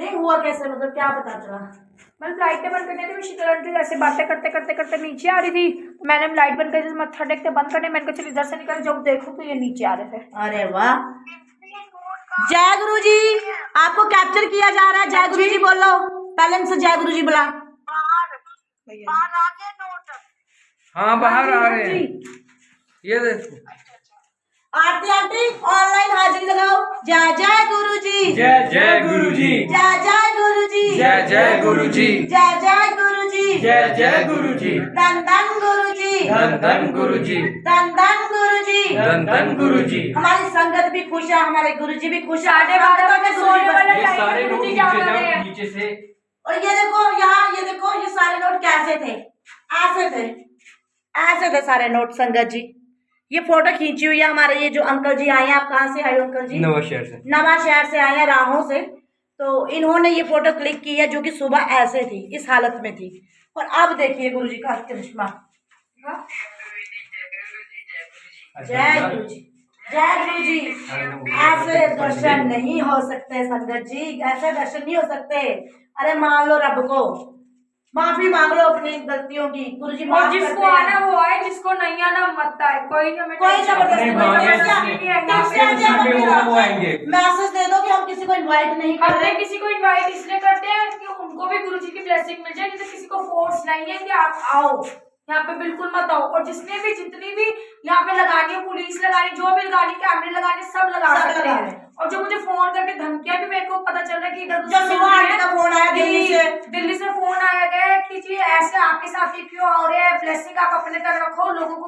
नहीं हुआ कैसे, मतलब क्या पता चला? मैंने लाइटें बंद करनी थी, शीतल आंटी ऐसे बातें करते करते करते नीचे आ रही थी, तो मैंने लाइट बंद कर दी, मत्था टेकते बंद करने, मैंने कहा चल इधर से निकल, जब देखो तो ये नीचे आ रहे थे। अरे वाह, जय गुरु जी, आपको कैप्चर किया जा रहा है। जय गुरु जी बोलो, पहले से जय गुरु जी बुला। हाँ बाहर आ रहे हैं, ये देखो। आरती आंटी ऑनलाइन हाजिरी लगाओ। जय जय गुरु जी, जय जय गुरु जी, जय जय गुरु जी, जय जय गुरु जी, जय जय गुरु जी, जय जय गुरु जी, धन धन गुरु जी, धन धन गुरु जी, धन धन गुरु जी, धन धन गुरु जी। हमारी संगत भी खुश है, हमारे गुरु जी भी खुश है। आने वाले में सोने वाले ये सारे नोट नीचे जाओ, नीचे से। और ये देखो यहाँ, ये देखो, ये सारे नोट कैसे थे? ऐसे थे, ऐसे थे सारे नोट संगत जी। ये फोटो खींची हुई है हमारे ये जो अंकल जी आए हैं। आप कहाँ से आए हो अंकल जी? नवाशहर से। नवाशहर से आए हैं, राहों से। तो इन्होंने ये फोटो क्लिक की है, जो कि सुबह ऐसे थी, इस हालत में थी। और अब देखिए गुरु जी का करिश्मा। जय गुरु जी, जय गुरु जी। ऐसे दर्शन नहीं हो सकते संगत जी, ऐसे दर्शन नहीं हो सकते। अरे मान लो रब को, माफी मांग लो अपनी गलतियों की। गुरु जी और जिसको आना वो आए, जिसको नहीं आना मत आए। कोई जबरदस्ती आएंगे। मैसेज दे दो कि हम किसी को इनवाइट नहीं कर रहे। किसी को इनवाइट इसलिए करते हैं कि उनको भी गुरु जी की ब्लेसिंग मिल जाए, नहीं तो किसी को फोर्स नहीं है कि आप आओ यहाँ पे, बिल्कुल मत आओ। और जिसने भी, जितनी भी यहाँ पे लगानी है, पुलिस लगानी, जो भी लगानी, कैमरे लगाने, सब लगा सकते हैं। और जो मुझे फोन करके धमकियां भी, मेरे को पता चल रहा है कि इधर फोन आया दिल्ली से फोन आया गया कि जी ऐसे आपके साथ ही क्यों हो रहे हैं, ब्लेसिंग आप अपने तक रखो, लोगों को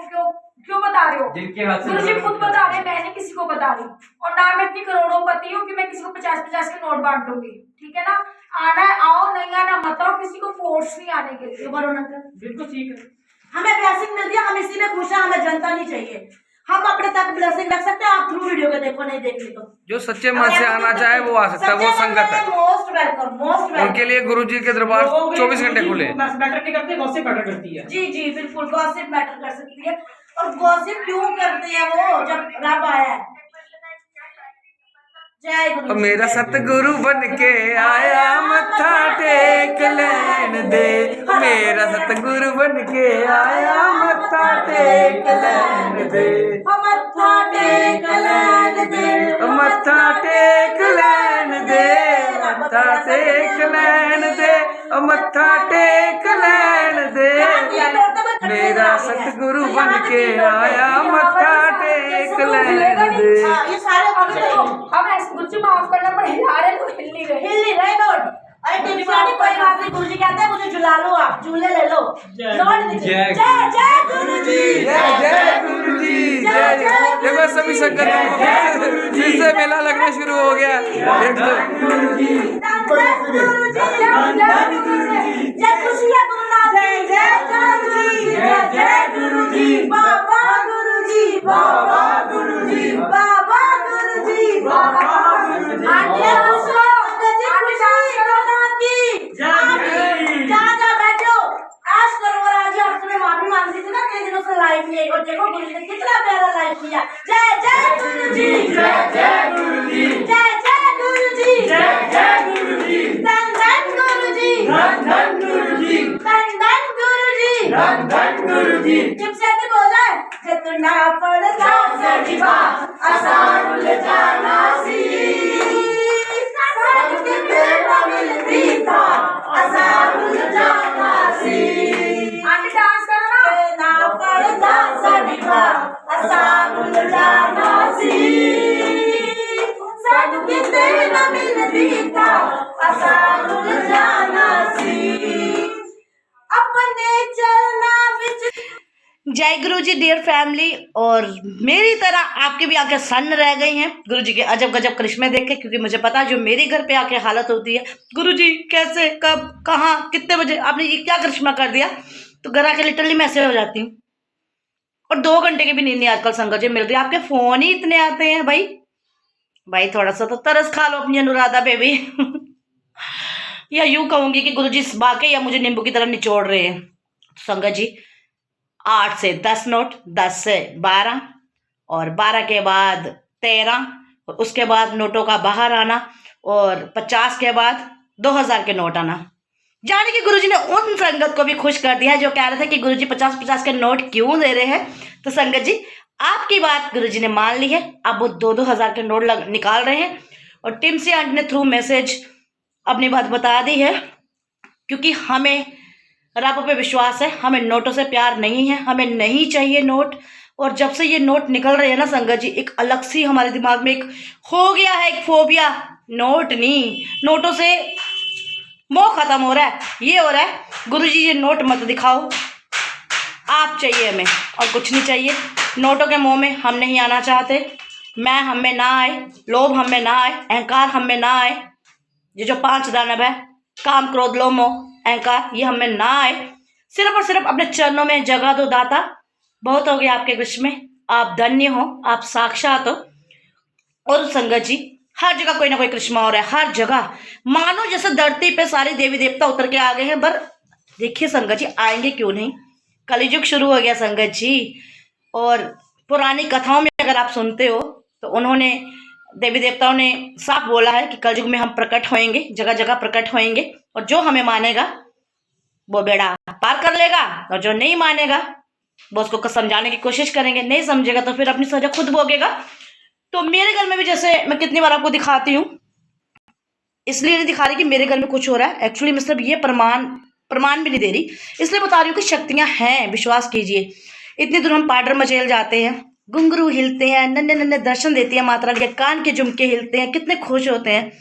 क्यों बता रहे हो? गुरु जी खुद बता रहे हैं, मैं नहीं किसी को बता रही। और ना मैं इतनी करोड़ोंपति हूँ कि मैं किसी को 50-50 के नोट बांट दूंगी। ठीक है ना? आना है आओ, नहीं आना मत आओ, किसी को फोर्स नहीं आने के लिए। बिल्कुल ठीक है, हमें ब्लेसिंग मिल रही है, हम इसी में खुश हैं, हमें जनता नहीं चाहिए। हम अपने तक ब्लेसिंग रख सकते हैं। आप थ्रू वीडियो के देखो, नहीं देखनी तो जो सच्चे मन से आना चाहे वो आ सकता है, वो संगत है। Most welcome, most welcome. उनके लिए गुरु जी के दरबार 24 घंटे खुले। मैटर नहीं करते, गॉसिप मैटर करती है। जी जी बिल्कुल, गॉसिप मैटर कर सकती है। और गॉसिप क्यों करते हैं वो, जब रब आया है। जय गुरु। मेरा सतगुरु बन के आया, मत्था टेक लेन दे। मेरा सतगुरु बन के आया, मत्था टेक लेन दे। मत्था टेक लेन दे, मत्था टेक लेन दे, मत्था टेक लेन दे, मत्था टेक लेन दे। मेरा सतगुरु बन के आया, मत्था टेक लेन दे। ये सारे हम ऐसे गुरु जी माफ करना, पर हिला रहे तो हिल नहीं रहे नोट। अरे कोई बात नहीं, गुरु जी कहते हैं मुझे झुला लो, आप झूले ले लो। नोट जय जय गुरु जी, जय जय गुरु जी, जय जय। देखो सभी संगत फिर से मेला लगना शुरू हो गया। देख लो गुरु जी, जय खुशियाँ गुरुनाथ की, जय गुरु जी, जय गुरु जी, बाबा गुरु जी, बाबा गुरु जी, बाबा गुरु जी, बाबा गुरु जी। जहाँ बैठो ऐश करो। और आज आपने माफी मांगी थी ना कई दिनों से लाइव में, और देखो गुरु जी ने कितना प्यारा लाइव किया। जय जय गुरु जी, जय जय गुरु जी, जय जय गुरु जी, जय जय गुरु जी, धन धन गुरु जी, धन धन गुरु जी, धन धन गुरु जी, धन धन गुरु जी। चुपचाप भी बोला जितना पड़ता सजीवा आसान उलझाना सी, मिलती था आसान उलझाना सी। आंटी डांस करो ना। ना पड़ता सजीवा आसान उलझाना सी, सबके न मिलती था आसान उलझाना सी। अपने चलना जय गुरु जी डियर फैमिली। और मेरी तरह आपकी भी आंखें सन्न रह गई हैं गुरु जी के अजब गजब करिश्मे देख के, क्योंकि मुझे पता है जो मेरे घर पे आके हालत होती है, गुरु जी कैसे, कब, कहाँ, कितने बजे आपने ये क्या करिश्मा कर दिया, तो घर आके लिटरली मैं ऐसे हो जाती हूँ। और 2 घंटे की भी नींद नहीं आजकल संगत जी मिल रही है। आपके फोन ही इतने आते हैं भाई थोड़ा सा तो तरस खा लो अपनी अनुराधा बेबी। या यूं कहूंगी कि गुरु जी वाकई या मुझे नींबू की तरह निचोड़ रहे हैं। संगत जी 8 से 10 नोट, 10 से 12 और 12 के बाद 13 और उसके बाद नोटों का बाहर आना और 50 के बाद 2000 के नोट आना। जाने कि गुरुजी ने उन संगत को भी खुश कर दिया जो कह रहे थे कि गुरुजी 50-50 के नोट क्यों दे रहे हैं। तो संगत जी, आपकी बात गुरुजी ने मान ली है। अब वो 2-2 हज़ार के नोट निकाल रहे हैं और टिम्सी आंटी ने थ्रू मैसेज अपनी बात बता दी है, क्योंकि हमें रब पे विश्वास है, हमें नोटों से प्यार नहीं है, हमें नहीं चाहिए नोट। और जब से ये नोट निकल रहे हैं ना संगत जी, एक अलग सी हमारे दिमाग में एक हो गया है, एक फोबिया। नोट नहीं, नोटों से मोह खत्म हो रहा है। ये हो रहा है गुरुजी ये नोट मत दिखाओ, आप चाहिए हमें और कुछ नहीं चाहिए। नोटों के मोह में हम नहीं आना चाहते। मैं हम में ना आए, लोभ हम में ना आए, अहंकार हम में ना आए। ये जो 5 दानव है, काम क्रोध लोभ मोह अहंकार, ये हम में ना आए। सिर्फ और सिर्फ अपने चरणों में जगह दो दाता। बहुत हो गया आपके विश्व में, आप धन्य हो, आप साक्षात हो। और संगत जी, हर जगह कोई ना कोई करिश्मा हो रहा है, हर जगह मानो जैसे धरती पे सारे देवी देवता उतर के आ गए हैं। पर देखिए संगत जी, आएंगे क्यों नहीं, कलयुग शुरू हो गया संगत जी। और पुरानी कथाओं में अगर आप सुनते हो तो उन्होंने देवी देवताओं ने साफ बोला है कि कलयुग में हम प्रकट होएंगे, जगह जगह प्रकट होएंगे। और जो हमें मानेगा वो बेड़ा पार कर लेगा, और जो नहीं मानेगा वो उसको समझाने की कोशिश करेंगे, नहीं समझेगा तो फिर अपनी सजा खुद भोगेगा। तो मेरे घर में भी, जैसे मैं कितनी बार आपको दिखाती हूँ, इसलिए नहीं दिखा रही कि मेरे घर में कुछ हो रहा है, एक्चुअली मैं सिर्फ ये प्रमाण भी नहीं दे रही, इसलिए बता रही हूँ कि शक्तियाँ हैं, विश्वास कीजिए। इतनी दूर हम पाडर मचेल जाते हैं, घुंघरू हिलते हैं, नन्हे नन्हे दर्शन देती है माता रानी के, कान के झुमके हिलते हैं, कितने खुश होते हैं।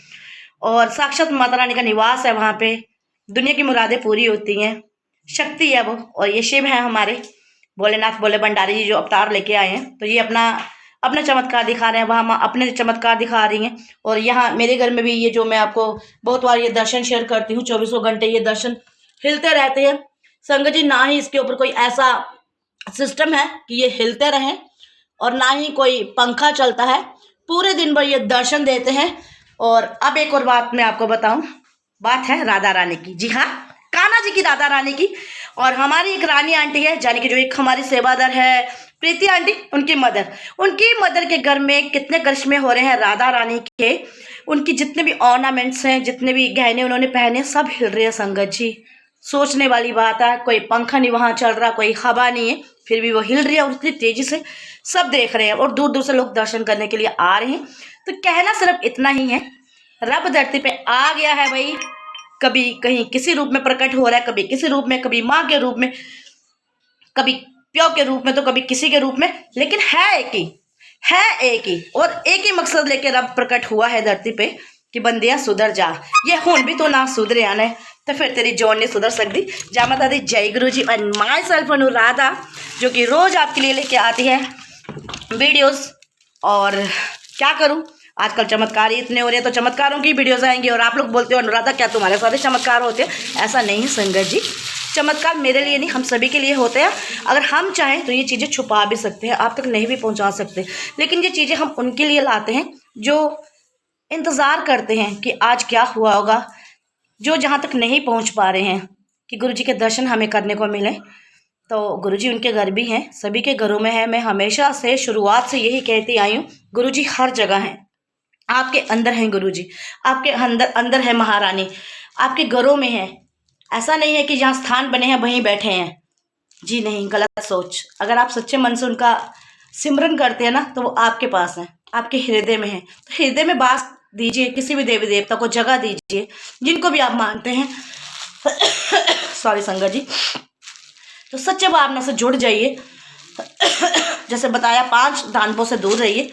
और साक्षात माता रानी का निवास है वहाँ पे, दुनिया की मुरादें पूरी होती हैं, शक्ति है वो। और ये शिव है हमारे भोलेनाथ भोले भंडारी जी जो अवतार लेके आए हैं। तो ये अपना चमत्कार दिखा रहे हैं, वहाँ माँ अपने चमत्कार दिखा रही हैं। और यहाँ मेरे घर में भी ये जो मैं आपको बहुत बार ये दर्शन शेयर करती हूँ, 24 घंटे ये दर्शन हिलते रहते हैं संगत जी। ना ही इसके ऊपर कोई ऐसा सिस्टम है कि ये हिलते रहें, और ना ही कोई पंखा चलता है, पूरे दिन भर ये दर्शन देते हैं। और अब एक और बात मैं आपको बताऊं, बात है राधा रानी की। जी हाँ, कान्हा जी की राधा रानी की। और हमारी एक रानी आंटी है, यानी कि जो एक हमारी सेवादार है प्रीति आंटी, उनकी मदर के घर में कितने करिश्मे हो रहे हैं राधा रानी के। उनकी जितने भी ऑर्नामेंट्स हैं, जितने भी गहने उन्होंने पहने, सब हिल रहे हैं संगत जी। सोचने वाली बात है, कोई पंखा नहीं वहाँ चल रहा, कोई हवा नहीं है, फिर भी वो हिल रही है और इतनी तेजी से सब देख रहे हैं। और दूर दूर से लोग दर्शन करने के लिए आ रहे हैं। तो कहना सिर्फ इतना ही है, रब धरती पे आ गया है भाई। कभी कहीं किसी रूप में प्रकट हो रहा है, कभी किसी रूप में, कभी माँ के रूप में, कभी प्यो के रूप में, तो कभी किसी के रूप में, लेकिन है एक ही और एक ही मकसद लेके रब प्रकट हुआ है धरती पे कि बंदिया सुधर जा। ये हुन भी तो ना सुधरे आने, तो फिर तेरी जोन नहीं सुधर सकती। जय माता दी, जय गुरु जी। एंड माई सेल्फ अनुराधा, जो कि रोज आपके लिए लेके आती है वीडियोस। और क्या करूं, आजकल चमत्कार ही इतने हो रहे हैं, तो चमत्कारों की वीडियोस आएंगी। और आप लोग बोलते हो अनुराधा क्या तुम्हारे साथ चमत्कार होते हैं? ऐसा नहीं है संगत जी, चमत्कार मेरे लिए नहीं, हम सभी के लिए होते हैं। अगर हम चाहें तो ये चीज़ें छुपा भी सकते हैं, आप तक नहीं भी पहुंचा सकते, लेकिन ये चीज़ें हम उनके लिए लाते हैं जो इंतज़ार करते हैं कि आज क्या हुआ होगा, जो जहाँ तक नहीं पहुँच पा रहे हैं कि गुरुजी के दर्शन हमें करने को मिले। तो गुरुजी उनके घर भी हैं, सभी के घरों में है। मैं हमेशा से शुरुआत से यही कहती आई हूँ, गुरुजी हर जगह हैं, आपके अंदर हैं गुरुजी, आपके अंदर है महारानी, आपके घरों में है। ऐसा नहीं है कि जहाँ स्थान बने हैं वहीं बैठे हैं, जी नहीं, गलत सोच। अगर आप सच्चे मन से उनका सिमरन करते हैं ना, तो वो आपके पास है, आपके हृदय में है। तो हृदय में बात दीजिए, किसी भी देवी देवता को जगह दीजिए, जिनको भी आप मानते हैं। सॉरी संगत जी। तो सच्चे भावना से जुड़ जाइए। जैसे बताया, 5 दानवों से दूर रहिए।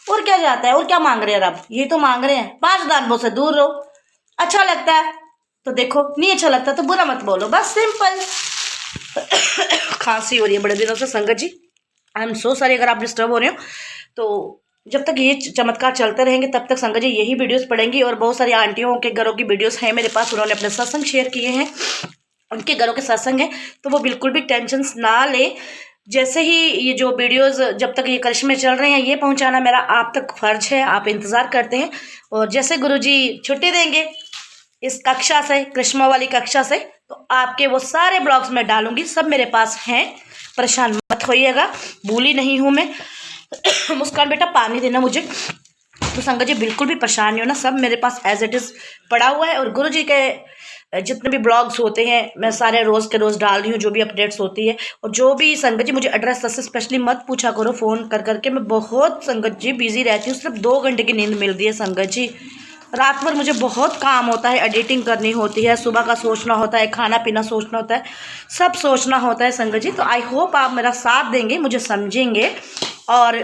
और क्या जाता है, और क्या मांग रहे हैं रब? ये तो मांग रहे हैं 5 दानवों से दूर रहो। अच्छा लगता है तो देखो, नहीं अच्छा लगता तो बुरा मत बोलो, बस सिंपल। खांसी हो रही है बड़े दिनों से संगत जी, आई एम सो सॉरी अगर आप डिस्टर्ब हो रहे हो। तो जब तक ये चमत्कार चलते रहेंगे तब तक संगत जी यही वीडियोस पड़ेंगी। और बहुत सारी आंटियों के घरों की वीडियोस हैं मेरे पास, उन्होंने अपने सत्संग शेयर किए हैं, उनके घरों के सत्संग हैं। तो वो बिल्कुल भी टेंशन ना ले। जैसे ही ये जो वीडियोस, जब तक ये करिश्मे चल रहे हैं, ये पहुंचाना मेरा आप तक फर्ज है, आप इंतज़ार करते हैं। और जैसे गुरुजी छुट्टी देंगे इस कक्षा से, करिश्मा वाली कक्षा से, तो आपके वो सारे ब्लॉग्स में डालूंगी, सब मेरे पास हैं, परेशान मत होइएगा, भूली नहीं हूँ मैं। मुस्कान बेटा पानी देना मुझे। तो संगत जी बिल्कुल भी परेशान नहीं होना, सब मेरे पास एज इट इज़ पड़ा हुआ है। और गुरुजी के जितने भी ब्लॉग्स होते हैं मैं सारे रोज़ के रोज़ डाल रही हूँ, जो भी अपडेट्स होती है। और जो भी संगत जी मुझे एड्रेस से स्पेशली मत पूछा करो फ़ोन कर करके, मैं बहुत संगत जी बिजी रहती हूँ। सिर्फ 2 घंटे की नींद मिलती है संगत जी। रात भर मुझे बहुत काम होता है, एडिटिंग करनी होती है, सुबह का सोचना होता है, खाना पीना सोचना होता है, सब सोचना होता है संगत जी। तो आई होप आप मेरा साथ देंगे, मुझे समझेंगे। और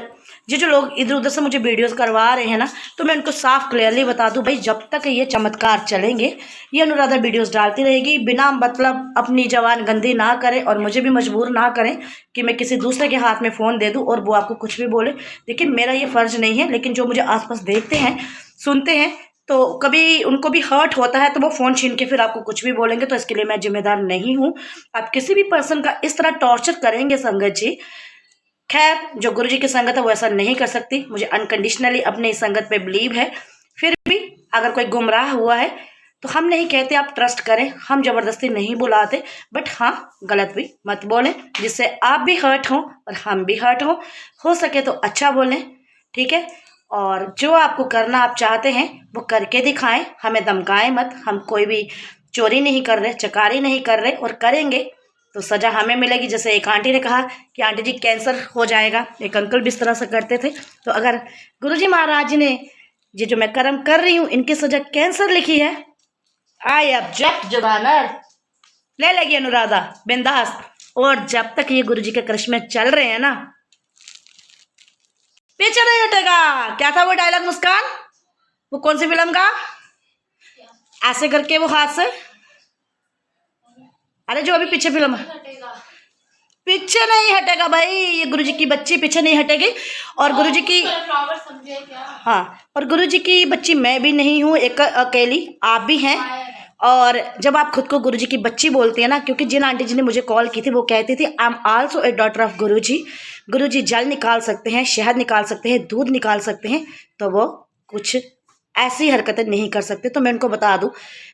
जो लोग इधर उधर से मुझे वीडियोस करवा रहे हैं ना, तो मैं उनको साफ क्लियरली बता दूं भाई, जब तक ये चमत्कार चलेंगे ये अनुराधा वीडियोस डालती रहेगी, बिना मतलब अपनी जवान गंदी ना करें और मुझे भी मजबूर ना करें कि मैं किसी दूसरे के हाथ में फ़ोन दे दूं और वो आपको कुछ भी बोले। लेकिन मेरा ये फ़र्ज़ नहीं है, लेकिन जो मुझे आसपास देखते हैं सुनते हैं तो कभी उनको भी हर्ट होता है, तो वो फ़ोन छीन के फिर आपको कुछ भी बोलेंगे, तो इसके लिए मैं जिम्मेदार नहीं हूँ। आप किसी भी पर्सन का इस तरह टॉर्चर करेंगे संगत जी, खैर जो गुरुजी की संगत है वो ऐसा नहीं कर सकती। मुझे अनकंडीशनली अपनी संगत पे बिलीव है। फिर भी अगर कोई गुमराह हुआ है तो हम नहीं कहते आप ट्रस्ट करें, हम ज़बरदस्ती नहीं बुलाते, बट हाँ गलत भी मत बोलें जिससे आप भी हर्ट हों और हम भी हर्ट हों। हो सके तो अच्छा बोलें, ठीक है। और जो आपको करना आप चाहते हैं वो करके दिखाएं, हमें धमकाएं मत। हम कोई भी चोरी नहीं कर रहे, चकारी नहीं कर रहे, और करेंगे तो सज़ा हमें मिलेगी। जैसे एक आंटी ने कहा कि आंटी जी कैंसर हो जाएगा, एक अंकल भी इस तरह से करते थे। तो अगर गुरुजी महाराज ने ये जो मैं कर्म कर रही हूँ इनकी सज़ा कैंसर लिखी है, आई ऑब्जेक्ट जुबानर, ले लेगी अनुराधा बिंदास। और जब तक ये गुरुजी के करिश्मे चल रहे हैं ना, पीछे नहीं हटेगा। क्या था वो डायलॉग मुस्कान, वो कौन सी फिल्म का, ऐसे करके वो हाथ से, अरे जो अभी पीछे फिल्म है, पीछे नहीं हटेगा भाई। ये गुरुजी की बच्ची पीछे नहीं हटेगी। और गुरुजी की, हाँ, और गुरुजी की बच्ची मैं भी नहीं हूँ एक अकेली, आप भी हैं। और जब आप खुद को गुरुजी की बच्ची बोलती है ना, क्योंकि जिन आंटी जी ने मुझे कॉल की थी वो कहती थी I am also a daughter of Guruji. Guruji जल निकाल सकते हैं, शहद निकाल सकते हैं, दूध निकाल सकते हैं, तो वो कुछ ऐसी हरकतें नहीं कर सकते। तो मैं उनको बता दूं,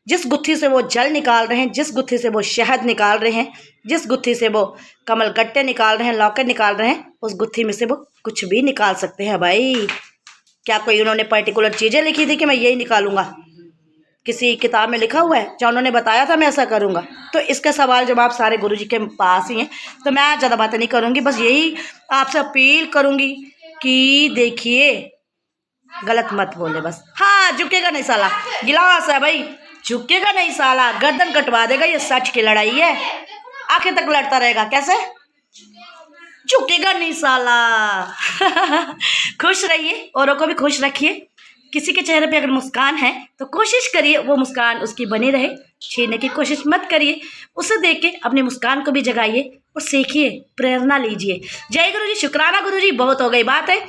जिस गुत्थी से वो जल निकाल रहे हैं, जिस गुत्थी से वो शहद निकाल रहे हैं, जिस गुत्थी से वो कमल गट्टे निकाल रहे हैं, लॉकेट निकाल रहे हैं, उस गुत्थी में से वो कुछ भी निकाल सकते हैं भाई। क्या कोई उन्होंने पर्टिकुलर चीज़ें लिखी थी कि मैं यही निकालूंगा? किसी किताब में लिखा हुआ है या उन्होंने बताया था मैं ऐसा करूंगा? तो इसके सवाल जवाब सारे गुरुजी के पास ही हैं। तो मैं ज़्यादा बातें नहीं करूँगी, बस यही आपसे अपील करूँगी कि देखिए गलत मत बोले बस। हाँ, झुकेगा नहीं साला, गिलास है भाई, झुकेगा नहीं साला, गर्दन कटवा देगा। ये सच की लड़ाई है, आखिर तक लड़ता रहेगा। कैसे झुकेगा नहीं साला। खुश रहिए, औरों को भी खुश रखिए। किसी के चेहरे पे अगर मुस्कान है तो कोशिश करिए वो मुस्कान उसकी बनी रहे, छीनने की कोशिश मत करिए। उसे देख के अपनी मुस्कान को भी जगाइए और सीखिए, प्रेरणा लीजिए। जय गुरुजी, शुक्राना गुरुजी। बहुत हो गई बात है।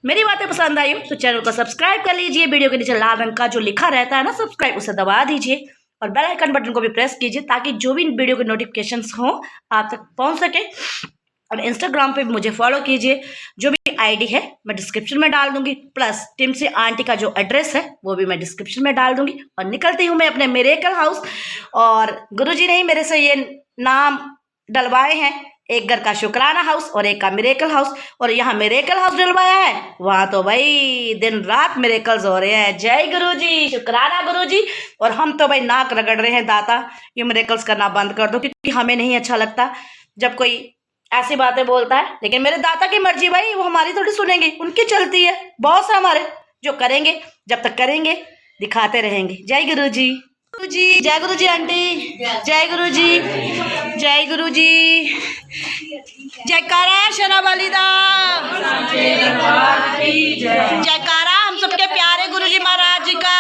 मेरी बातें पसंद आई हो तो चैनल को सब्सक्राइब कर लीजिए। वीडियो के नीचे लाल रंग का जो लिखा रहता है ना सब्सक्राइब, उसे दबा दीजिए और बेल आइकन बटन को भी प्रेस कीजिए ताकि जो भी वीडियो के नोटिफिकेशंस हों आप तक पहुंच सके। और इंस्टाग्राम पे भी मुझे फॉलो कीजिए, जो भी आईडी है मैं डिस्क्रिप्शन में डाल दूंगी, प्लस टिम्सी आंटी का जो एड्रेस है वो भी मैं डिस्क्रिप्शन में डाल दूंगी। और निकलती हूँ मैं अपने मिरेकल हाउस। और गुरुजी ने ही मेरे से ये नाम डलवाए हैं, एक घर का शुक्राना हाउस और एक का मिरेकल हाउस। और यहाँ मिरेकल हाउस डलवाया है, वहाँ तो भाई दिन रात मिरेकल्स हो रहे हैं। जय गुरुजी, शुक्राना गुरुजी। और हम तो भाई नाक रगड़ रहे हैं, दाता ये मिरेकल्स करना बंद कर दो, क्योंकि हमें नहीं अच्छा लगता जब कोई ऐसी बातें बोलता है। लेकिन मेरे दाता की मर्जी भाई, वो हमारी थोड़ी सुनेंगे, उनकी चलती है। बॉस है हमारे, जो करेंगे, जब तक करेंगे दिखाते रहेंगे। जय गुरुजी। गुरुजी, जय गुरुजी आंटी, जय गुरुजी, जय गुरुजी, जयकारा शना वालिदा, जयकारा हम सबके प्यारे गुरुजी महाराज जी का।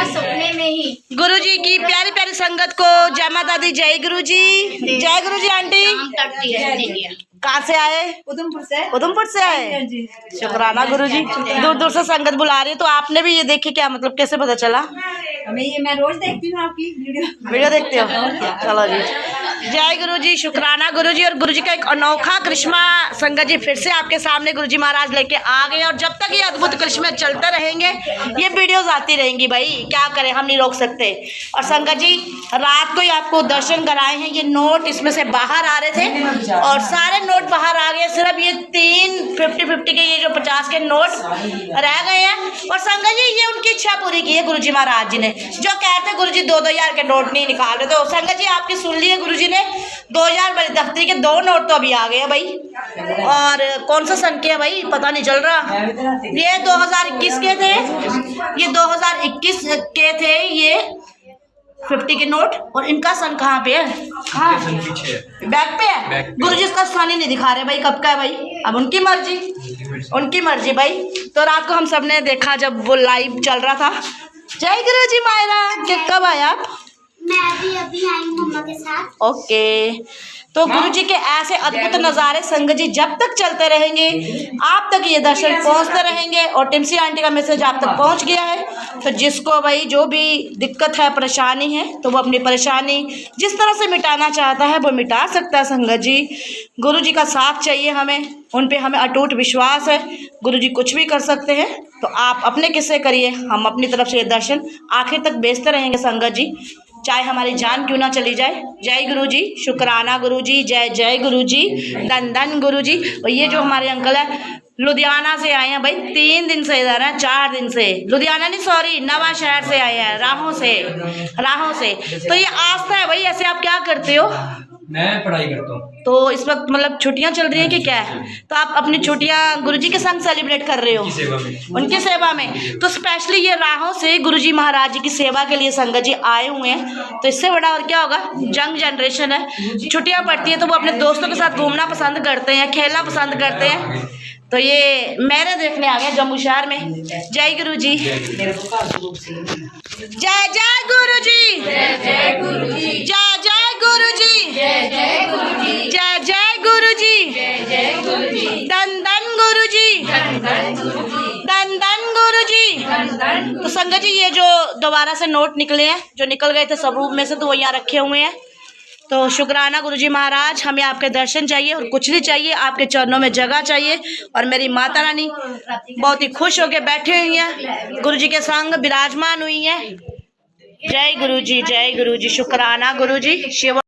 सपने में ही गुरुजी की प्यारी प्यारी संगत को जय माता दी। जय गुरुजी, जय गुरुजी आंटी। कहाँ से आए? उधमपुर से। उधमपुर से आए, शुक्राना गुरुजी। दूर दूर से संगत बुला रही है, तो आपने भी ये देखी क्या, मतलब कैसे पता चला? मैं रोज देखती हूँ आपकी वीडियो देखते हो? चलो जी, जय गुरु जी, शुक्राना गुरु जी। और गुरु जी का एक अनोखा करिश्मा संगत जी फिर से आपके सामने गुरु जी महाराज लेके आ गए। और जब तक ये अद्भुत करिश्मे चलते रहेंगे ये वीडियोस आती रहेंगी भाई, क्या करें, हम नहीं रोक सकते। और संगत जी रात को ही आपको दर्शन कराए हैं। ये नोट इसमें से बाहर आ रहे थे और सारे नोट बाहर आ गए, सिर्फ ये 3 50-50 के ये जो 50 के नोट रह गए हैं। और संगत जी ये उनकी इच्छा पूरी की है गुरु जी महाराज जी ने, जो कहते गुरु जी 2-2 हज़ार के नोट नहीं निकाल रहे। तो संगत जी आपकी सुन लिए गुरु जी ने 2000 बड़ी दफ्तरी के 2 नोट तो अभी आ गए हैं भाई। और कौन सा सन के है भाई पता नहीं चल रहा। ये 2021 के थे, ये 2021 के थे ये 50 के नोट। और इनका सन कहाँ पे है? कहाँ बैक पे है? गुरु जी इसका सन ही नहीं दिखा रहे भाई, कब का है भाई, अब उनकी मर्जी, उनकी मर्जी भाई। तो रात को हम सब ने देखा जब वो लाइव चल रहा था। जय गुरु जी मायरा, कब आया आप? मैं अभी आई मम्मा के साथ। ओके, तो गुरु जी के ऐसे अद्भुत नज़ारे संगत जी जब तक चलते रहेंगे आप तक ये दर्शन पहुंचते रहेंगे। और टिमसी आंटी का मैसेज आप तक पहुंच गया है। तो जिसको भाई जो भी दिक्कत है, परेशानी है, तो वो अपनी परेशानी जिस तरह से मिटाना चाहता है वो मिटा सकता है संगत जी। गुरु जी का साथ चाहिए हमें, उन पे हमें अटूट विश्वास है। गुरु जी कुछ भी कर सकते हैं, तो आप अपने किस्से करिए, हम अपनी तरफ से ये दर्शन आखिर तक बेचते रहेंगे संगत जी, चाहे हमारी जान क्यों ना चली जाए। जय गुरु जी, शुक्राना गुरु जी, जय जय गुरु जी, धन धन गुरु जी। और ये जो हमारे अंकल है लुधियाना से आए हैं भाई, 3 दिन से इधर हैं, 4 दिन से, लुधियाना नहीं सॉरी नवा शहर से आए हैं, राहों से। तो ये आस्था है भाई। ऐसे आप क्या करते हो? मैं पढ़ाई करता हूँ। तो इस वक्त मतलब छुट्टियां चल रही हैं कि क्या है? तो आप अपनी छुट्टियां गुरुजी के संग सेलिब्रेट कर रहे हो, उनकी सेवा में। तो स्पेशली ये राहों से गुरुजी महाराज जी की सेवा के लिए संगत जी आए हुए हैं। तो इससे बड़ा और क्या होगा? यंग जनरेशन है, छुट्टियां पड़ती है तो वो अपने दोस्तों के साथ घूमना पसंद करते हैं, खेलना पसंद करते हैं। तो ये मेरे देखने आ गए जम्मू शहर में। जय गुरु जी, जय जय गुरु जी, जय जय गुरु जी, जय जय गुरु जी, जय जय गुरु जी, जय जय गुरु जी, धन धन गुरु जी, धन धन गुरु जी। तो संगत जी ये जो दोबारा से नोट निकले हैं, जो निकल गए थे स्वरूप में से, तो वो यहाँ रखे हुए हैं। तो शुक्राना गुरुजी महाराज, हमें आपके दर्शन चाहिए और कुछ नहीं चाहिए, आपके चरणों में जगह चाहिए। और मेरी माता रानी बहुत ही खुश होकर बैठी हुई हैं, गुरुजी के संग विराजमान हुई हैं। जय गुरु जी, शुक्राना गुरु जी, शिव।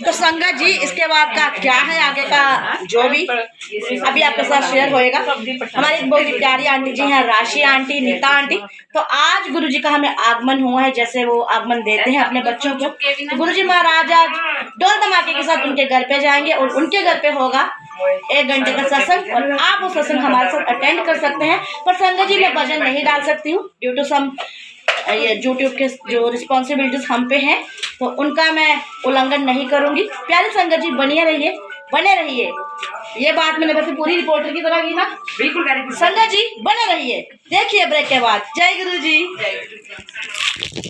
तो संगत जी इसके बाद का क्या है आगे का जो भी अभी आपके साथ शेयर होएगा। हमारी एक बहुत ही प्यारी आंटी जी हैं, राशि आंटी, नीता आंटी। तो आज गुरुजी का हमें आगमन हुआ है, जैसे वो आगमन देते हैं अपने बच्चों को। तो गुरुजी महाराज आज ढोल धमाके के साथ उनके घर पे जाएंगे और उनके घर पे होगा 1 घंटे का सत्संग। और आप वो सत्संग हमारे साथ अटेंड कर सकते हैं। पर संगत जी मैं भजन नहीं डाल सकती हूँ ड्यू टू सम ये यूट्यूब के जो रिस्पॉन्सिबिलिटीज हम पे हैं, तो उनका मैं उल्लंघन नहीं करूंगी। प्यारे संगत जी बने रहिए। ये बात मैंने वैसे पूरी रिपोर्टर की तरह की ना, बिल्कुल संगत जी बने रहिए। देखिए ब्रेक के बाद। जय गुरु जी।